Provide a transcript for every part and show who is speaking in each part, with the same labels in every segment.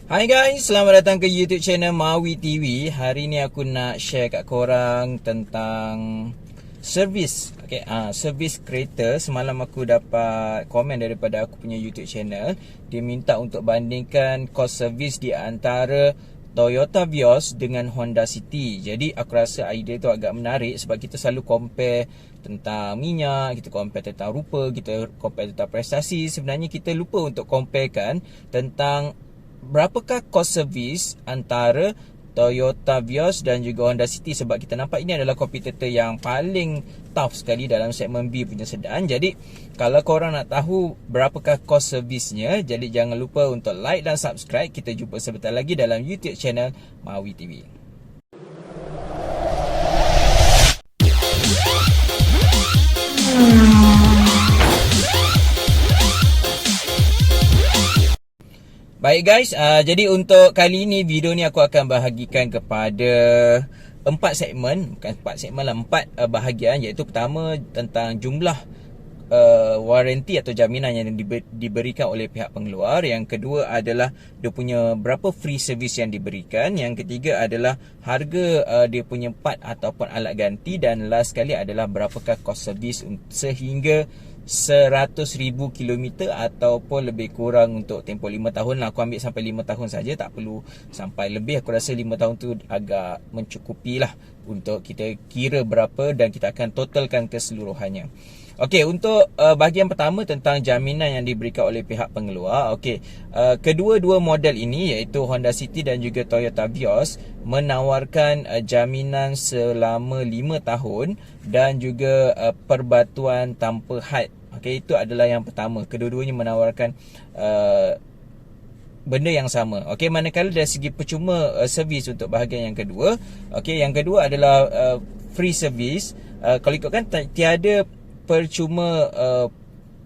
Speaker 1: Hai guys, selamat datang ke YouTube channel Mawi TV. Hari ni aku nak share kat korang tentang servis. Servis kereta. Semalam aku dapat komen daripada aku punya YouTube channel. Dia minta untuk bandingkan kos servis di antara Toyota Vios dengan Honda City. Jadi aku rasa idea tu agak menarik sebab kita selalu compare tentang minyak, kita compare tentang rupa, kita compare tentang prestasi. Sebenarnya kita lupa untuk comparekan tentang berapakah kos servis antara Toyota Vios dan juga Honda City, sebab kita nampak ini adalah kompetitor yang paling tough sekali dalam segmen B punya sedan. Jadi kalau korang nak tahu berapakah kos servisnya, jadi jangan lupa untuk like dan subscribe. Kita jumpa sebentar lagi dalam YouTube channel Mawi TV. Baik guys, jadi untuk kali ini video ni aku akan bahagikan kepada 4 segmen, bukan 4 segmen lah, 4 bahagian, iaitu pertama tentang jumlah waranti atau jaminan yang diberikan oleh pihak pengeluar. Yang kedua adalah dia punya berapa free service yang diberikan. Yang ketiga adalah harga dia punya part ataupun alat ganti. Dan last sekali adalah berapakah kos servis sehingga 100,000 km ataupun lebih kurang untuk tempoh 5 tahun lah. Aku ambil sampai 5 tahun saja, tak perlu sampai lebih. Aku rasa 5 tahun tu agak mencukupi lah untuk kita kira berapa dan kita akan totalkan keseluruhannya. Okey, untuk bahagian pertama tentang jaminan yang diberikan oleh pihak pengeluar. Okey, kedua-dua model ini iaitu Honda City dan juga Toyota Vios menawarkan jaminan selama 5 tahun dan juga perbatuan tanpa had. Okey, itu adalah yang pertama. Kedua-duanya menawarkan benda yang sama. Okey, manakala dari segi percuma servis untuk bahagian yang kedua. Okey, yang kedua adalah free service. Kalau ikutkan tiada percuma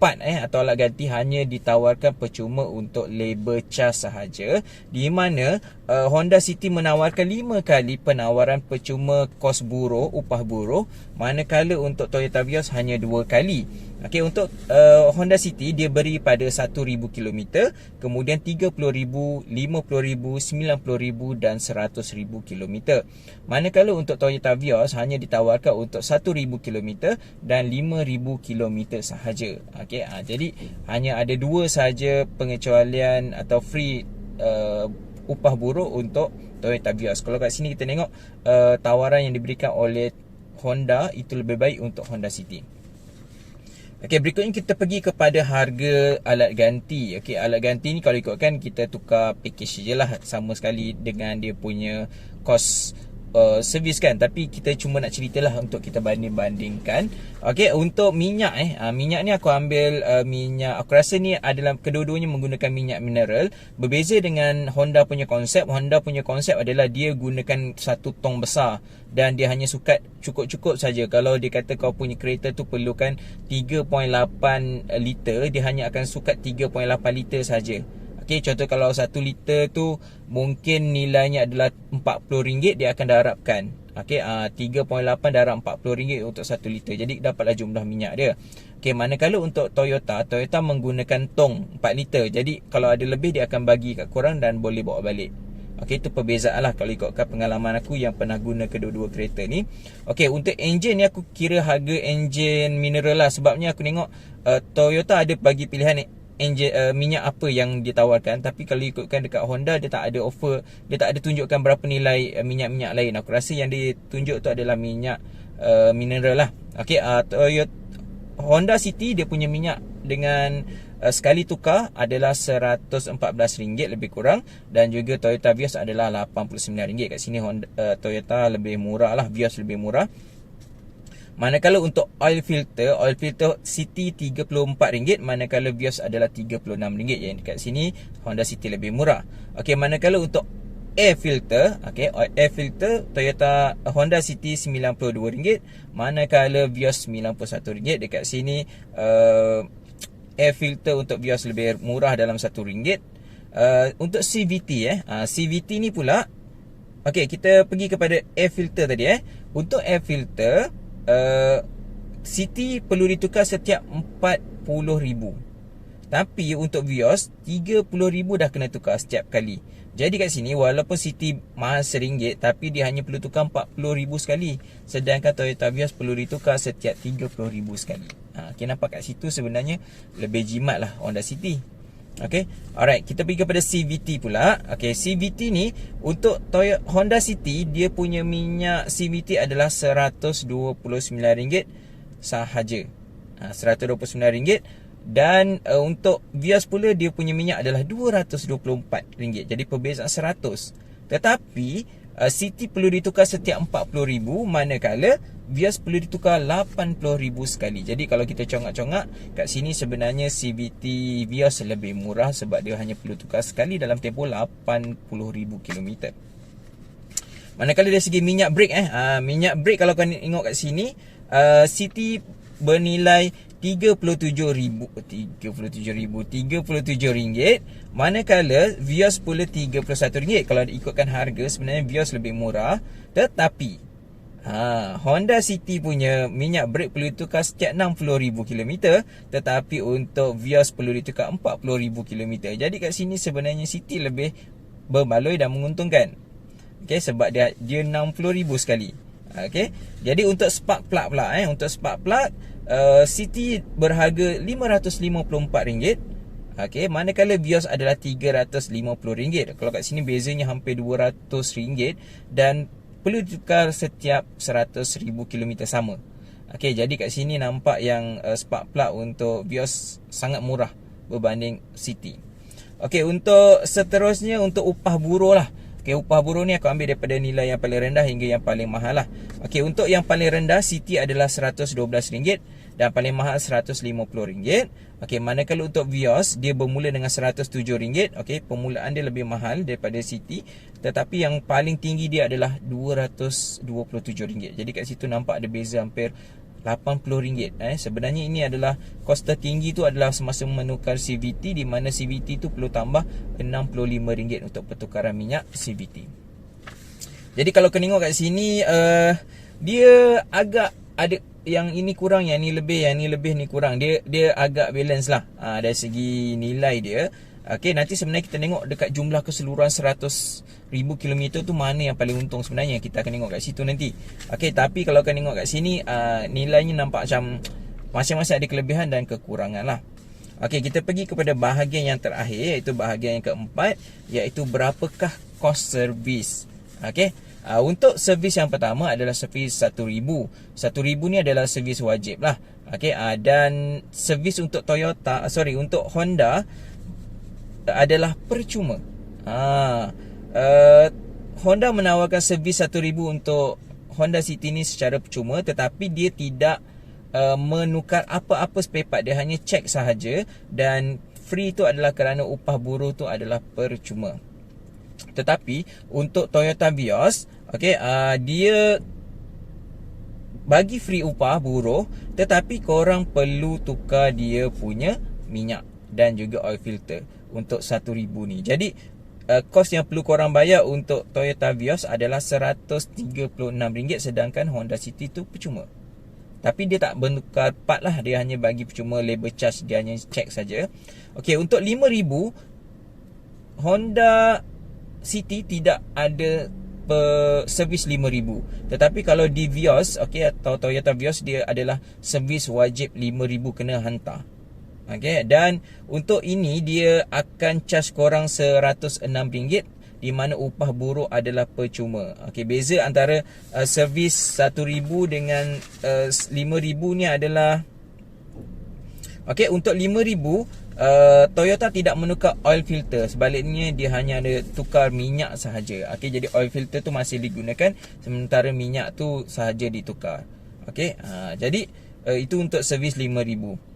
Speaker 1: part atau alat ganti, hanya ditawarkan percuma untuk label cas sahaja, di mana Honda City menawarkan 5 kali penawaran percuma kos buruh, upah buruh, manakala untuk Toyota Vios hanya 2 kali. Okey, untuk Honda City dia beri pada 1,000 km, kemudian 30,000, 50,000, 90,000 dan 100,000 km. Manakala untuk Toyota Vios hanya ditawarkan untuk 1,000 km dan 5,000 km sahaja. Okey, jadi hanya ada 2 sahaja pengecualian atau free upah buruh untuk Toyota Vios. Kalau kat sini kita tengok tawaran yang diberikan oleh Honda itu lebih baik untuk Honda City. Okey, berikutnya kita pergi kepada harga alat ganti. Okey, alat ganti ni kalau ikutkan kita tukar package je lah, sama sekali dengan dia punya kos servis kan, tapi kita cuma nak ceritalah untuk kita banding-bandingkan. Okey, untuk minyak minyak ni aku ambil minyak, aku rasa ni adalah kedua-duanya menggunakan minyak mineral. Berbeza dengan Honda punya konsep. Honda punya konsep adalah dia gunakan satu tong besar dan dia hanya sukat cukup-cukup saja. Kalau dia kata kau punya kereta tu perlukan 3.8 liter, dia hanya akan sukat 3.8 liter saja. Okey, contoh kalau 1 liter tu mungkin nilainya adalah RM40, dia akan darabkan. Okey, 3.8 darab RM40 untuk 1 liter. Jadi dapatlah jumlah minyak dia. Okey, manakala untuk Toyota menggunakan tong 4 liter. Jadi kalau ada lebih dia akan bagi kat korang dan boleh bawa balik. Okey, itu perbezaan lah kalau ikutkan pengalaman aku yang pernah guna kedua-dua kereta ni. Okey, untuk enjin ni aku kira harga enjin mineral lah. Sebabnya aku tengok Toyota ada bagi pilihan minyak apa yang ditawarkan, tapi kalau ikutkan dekat Honda dia tak ada offer, dia tak ada tunjukkan berapa nilai minyak-minyak lain. Aku rasa yang dia tunjuk tu adalah minyak mineral lah. Okey, Toyota Honda City dia punya minyak dengan sekali tukar adalah RM114 lebih kurang, dan juga Toyota Vios adalah RM89. Kat sini Toyota lebih murah lah, Vios lebih murah. Manakala untuk oil filter City RM34, manakala Vios adalah RM36. Yang dekat sini Honda City lebih murah. Okey, manakala untuk air filter, air filter Honda City RM92, manakala Vios RM91. Dekat sini air filter untuk Vios lebih murah dalam RM1. Untuk CVT CVT ni pula, okey, kita pergi kepada air filter tadi Untuk air filter City perlu ditukar setiap 40,000. Tapi untuk Vios, 30,000 dah kena tukar setiap kali. Jadi kat sini walaupun City mahal RM1, tapi dia hanya perlu tukar 40,000 sekali. Sedangkan Toyota Vios perlu ditukar setiap 30,000 sekali. Okay, nampak kat situ sebenarnya lebih jimat lah Honda City. Okay, alright, kita pergi kepada CVT pula. Okay, CVT ni untuk Toyota Honda City, dia punya minyak CVT adalah RM129 sahaja. RM129. Dan untuk Vios pula dia punya minyak adalah RM224. Jadi perbezaan 100. Tetapi City perlu ditukar setiap 40,000, manakala Vios perlu ditukar 80,000 sekali. Jadi kalau kita congak-congak kat sini, sebenarnya CVT Vios lebih murah sebab dia hanya perlu tukar sekali dalam tempoh 80,000 km. Manakala dari segi minyak brake minyak brake kalau kau tengok kat sini, City bernilai RM37,000, manakala Vios pula RM31. Kalau ikutkan harga, sebenarnya Vios lebih murah. Tetapi Honda City punya minyak brake perlu ditukar setiap 60,000 km, tetapi untuk Vios perlu ditukar 40,000 km. Jadi kat sini sebenarnya City lebih berbaloi dan menguntungkan. Okay, sebab dia 60,000 sekali. Okay, jadi untuk spark plug pula, untuk spark plug, City berharga RM554. Okay, manakala Vios adalah RM350. Kalau kat sini bezanya hampir RM200 dan perlu tukar setiap 100,000 km sama. Okay, jadi kat sini nampak yang spark plug untuk Vios sangat murah berbanding City. Okay, untuk seterusnya untuk upah buruh lah. Okay, upah buruh ni aku ambil daripada nilai yang paling rendah hingga yang paling mahal lah. Okay, untuk yang paling rendah City adalah RM112 dan paling mahal RM150. Okay, manakala untuk Vios dia bermula dengan RM107. Okay, permulaan dia lebih mahal daripada City, tetapi yang paling tinggi dia adalah RM227. Jadi kat situ nampak ada beza hampir RM80. Sebenarnya ini adalah kos tertinggi tu adalah semasa menukar CVT, di mana CVT tu perlu tambah RM65 untuk pertukaran minyak CVT. Jadi kalau kau tengok kat sini, dia agak ada yang ini kurang, yang ni lebih, yang ni lebih, ni kurang. Dia agak balance lah dari segi nilai dia. Okay, nanti sebenarnya kita tengok dekat jumlah keseluruhan 100,000 km tu mana yang paling untung sebenarnya. Kita akan tengok kat situ nanti. Okay, tapi kalau kau tengok kat sini, nilainya nampak macam masing-masing ada kelebihan dan kekurangan lah. Okay, kita pergi kepada bahagian yang terakhir, iaitu bahagian yang keempat, iaitu berapakah kos servis. Okay, untuk servis yang pertama adalah servis RM1,000. RM1,000 ni adalah servis wajib lah. Okay, dan servis untuk untuk Honda adalah percuma. Honda menawarkan servis RM1,000 untuk Honda City ni secara percuma, tetapi dia tidak menukar apa-apa spare part. Dia hanya cek sahaja, dan free tu adalah kerana upah buruh tu adalah percuma. Tetapi untuk Toyota Vios, dia bagi free upah buruh, tetapi korang perlu tukar dia punya minyak dan juga oil filter untuk RM1,000 ni. Jadi kos yang perlu korang bayar untuk Toyota Vios adalah RM136, sedangkan Honda City tu percuma. Tapi dia tak bertukar part lah, dia hanya bagi percuma labor charge, dia hanya check saja. Okey, untuk RM5,000 Honda City tidak ada servis RM5,000. Tetapi kalau di Vios, atau Toyota Vios, dia adalah servis wajib RM5,000 kena hantar. Dan untuk ini dia akan charge korang RM106, di mana upah buruh adalah percuma. Beza antara servis RM1,000 dengan RM5,000 ni adalah, untuk RM5,000 Toyota tidak menukar oil filter. Sebaliknya dia hanya ada tukar minyak sahaja. Jadi oil filter tu masih digunakan, sementara minyak tu sahaja ditukar. Jadi itu untuk servis RM5,000.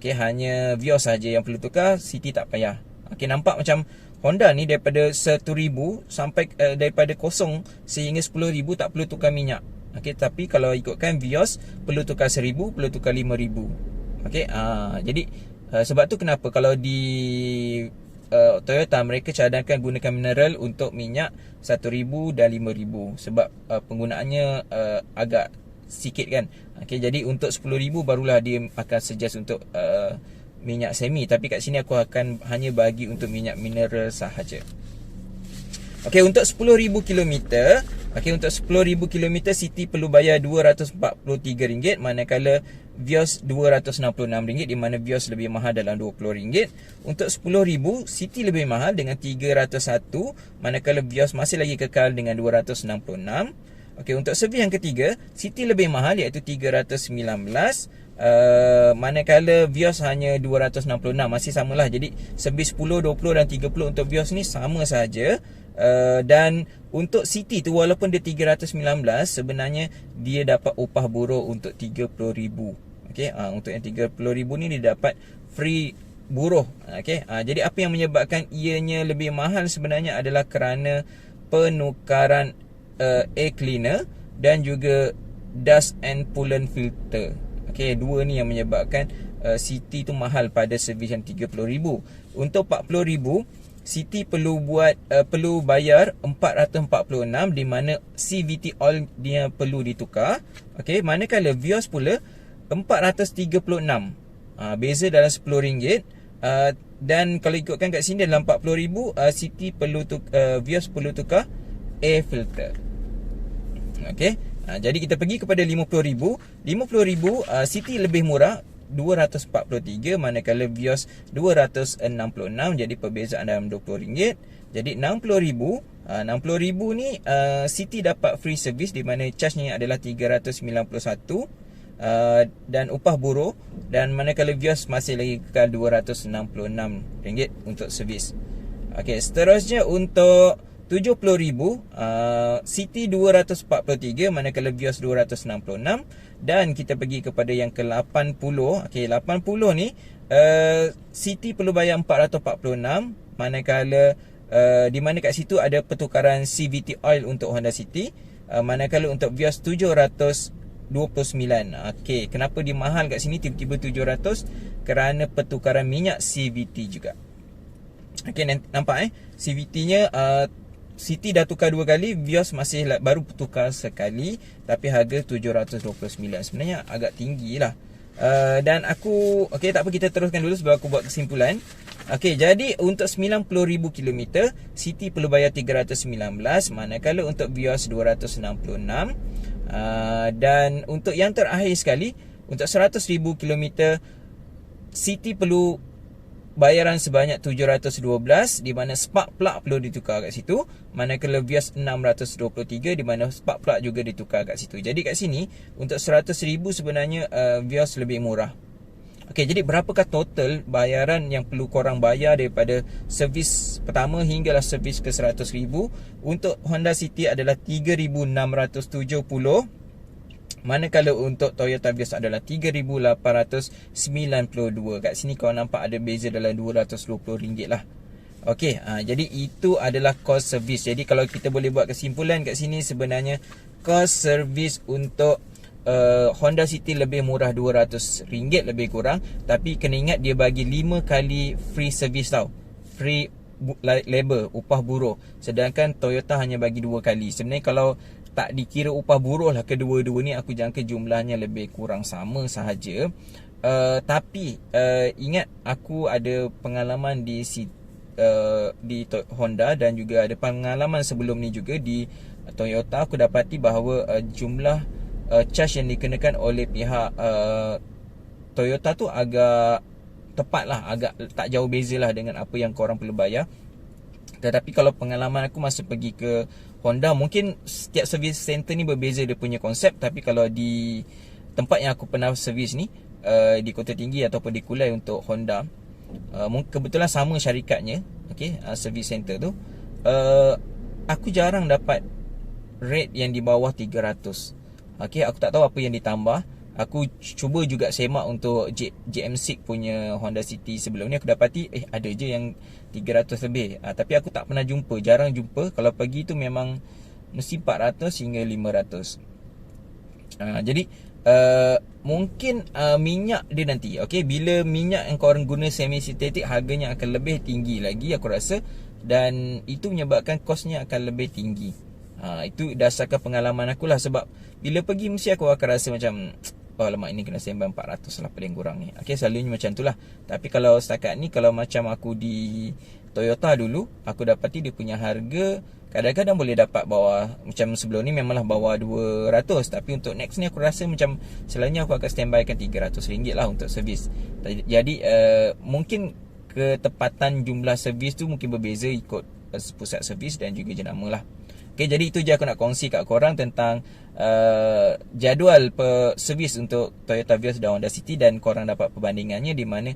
Speaker 1: Hanya Vios saja yang perlu tukar, City tak payah. Nampak macam Honda ni daripada RM1,000 sampai daripada kosong sehingga RM10,000 tak perlu tukar minyak. Tapi kalau ikutkan Vios perlu tukar RM1,000, perlu tukar RM5,000. Jadi sebab tu kenapa kalau di Toyota mereka cadangkan gunakan mineral untuk minyak RM1,000 dan RM5,000, sebab penggunaannya agak sikit kan. Jadi untuk RM10,000 barulah dia akan suggest untuk minyak semi, tapi kat sini aku akan hanya bagi untuk minyak mineral sahaja. Okey, untuk 10,000 kilometer, untuk 10,000 kilometer Siti perlu bayar RM243, manakala Vios RM266, di mana Vios lebih mahal dalam RM20. Untuk 10,000 Siti lebih mahal dengan RM301, manakala Vios masih lagi kekal dengan RM266. Okey, untuk servis yang ketiga, Siti lebih mahal iaitu RM319. Manakala Vios hanya RM266, masih samalah. Jadi servis 10, 20 dan 30 untuk Vios ni sama saja. Dan untuk Siti tu, walaupun dia RM319, sebenarnya dia dapat upah buruh untuk RM30,000. Okey, untuk yang RM30,000 ni dia dapat free buruh. Okey, jadi apa yang menyebabkan ianya lebih mahal sebenarnya adalah kerana penukaran air cleaner dan juga dust and pollutant filter. Okey, dua ni yang menyebabkan Siti tu mahal pada servis yang RM30,000. Untuk RM40,000 Siti perlu bayar RM446, di mana CVT oil dia perlu ditukar. Okey, manakala Vios pula RM436. Beza dalam RM10. Dan kalau ikutkan kat sini dalam RM40,000, Siti perlu Vios perlu tukar air filter. Okey, jadi kita pergi kepada RM50,000. RM50,000 Siti lebih murah, RM243, manakala Vios RM266. Jadi perbezaan dalam RM20. Jadi RM60,000. RM60,000 ni Siti dapat free service, di mana charge-nya adalah RM391 dan upah buruh, dan manakala Vios masih lagi kekal RM266 untuk servis. Okey, seterusnya untuk RM70,000, Siti RM243, manakala Vios RM266. Dan kita pergi kepada yang ke-80. Okey, 80 ni Siti perlu bayar RM446, manakala di mana kat situ ada pertukaran CVT oil untuk Honda City, manakala untuk Vios RM729. Okey, kenapa dia mahal kat sini tiba-tiba RM700? Kerana pertukaran minyak CVT juga. Okey, nampak CVT-nya Siti dah tukar 2 kali, Vios masih baru tukar sekali, tapi harga RM729. Sebenarnya agak tinggi lah. Dan aku, okey, tak apa, kita teruskan dulu sebab aku buat kesimpulan. Okey, jadi untuk 90,000 km Siti perlu bayar RM319, manakala untuk Vios RM266. Dan untuk yang terakhir sekali, untuk 100,000 km Siti perlu bayaran sebanyak RM712, di mana spark plug perlu ditukar kat situ, manakala Vios RM623, di mana spark plug juga ditukar kat situ. Jadi kat sini untuk 100,000 sebenarnya Vios lebih murah. Okey, jadi berapakah total bayaran yang perlu korang bayar daripada servis pertama hinggalah servis ke 100,000? Untuk Honda City adalah RM3,670, manakala untuk Toyota Vios adalah RM3,892. Kat sini kau nampak ada beza dalam RM220 lah. Okey, jadi itu adalah cost service. Jadi kalau kita boleh buat kesimpulan kat sini, sebenarnya cost service untuk Honda City lebih murah RM200 lebih kurang. Tapi kena ingat dia bagi 5 kali free service tau, free labor, upah buruh. Sedangkan Toyota hanya bagi 2 kali. Sebenarnya kalau tak dikira upah buruh lah, kedua-dua ni aku jangka jumlahnya lebih kurang sama sahaja. Tapi ingat, aku ada pengalaman di Honda dan juga ada pengalaman sebelum ni juga di Toyota. Aku dapati bahawa jumlah charge yang dikenakan oleh pihak Toyota tu agak tepat lah, agak tak jauh beza lah dengan apa yang korang perlu bayar. Tetapi kalau pengalaman aku masa pergi ke Honda, mungkin setiap service center ni berbeza dia punya konsep. Tapi kalau di tempat yang aku pernah servis ni, di Kota Tinggi ataupun di Kulai untuk Honda, kebetulan sama syarikatnya, okay, service center tu, aku jarang dapat rate yang di bawah 300. Okay, aku tak tahu apa yang ditambah. Aku cuba juga semak untuk JM6 punya Honda City sebelum ni. Aku dapati ada je yang 300 lebih. Tapi aku tak pernah jumpa, jarang jumpa. Kalau pergi tu memang mesti 400 hingga 500. Jadi mungkin minyak dia nanti, okay, bila minyak yang korang guna semi sintetik, harganya akan lebih tinggi lagi aku rasa. Dan itu menyebabkan kosnya akan lebih tinggi. Itu dasarkan pengalaman aku lah. Sebab bila pergi mesti aku akan rasa macam oh alamak ini kena standby 400 lah paling kurang ni. Okay, selalunya macam tu lah. Tapi kalau setakat ni, kalau macam aku di Toyota dulu, aku dapati dia punya harga kadang-kadang boleh dapat bawah, macam sebelum ni memanglah bawah 200. Tapi untuk next ni aku rasa macam selalunya aku akan standbykan RM300 lah untuk servis. Jadi mungkin ketepatan jumlah servis tu mungkin berbeza ikut pusat servis dan juga jenama lah. Okay, jadi itu je aku nak kongsi kat korang tentang jadual servis untuk Toyota Vios dan Honda City, dan korang dapat perbandingannya di mana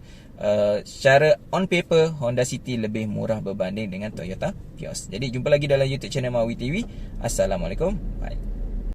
Speaker 1: secara on paper Honda City lebih murah berbanding dengan Toyota Vios. Jadi jumpa lagi dalam YouTube channel Mawi TV. Assalamualaikum. Bye.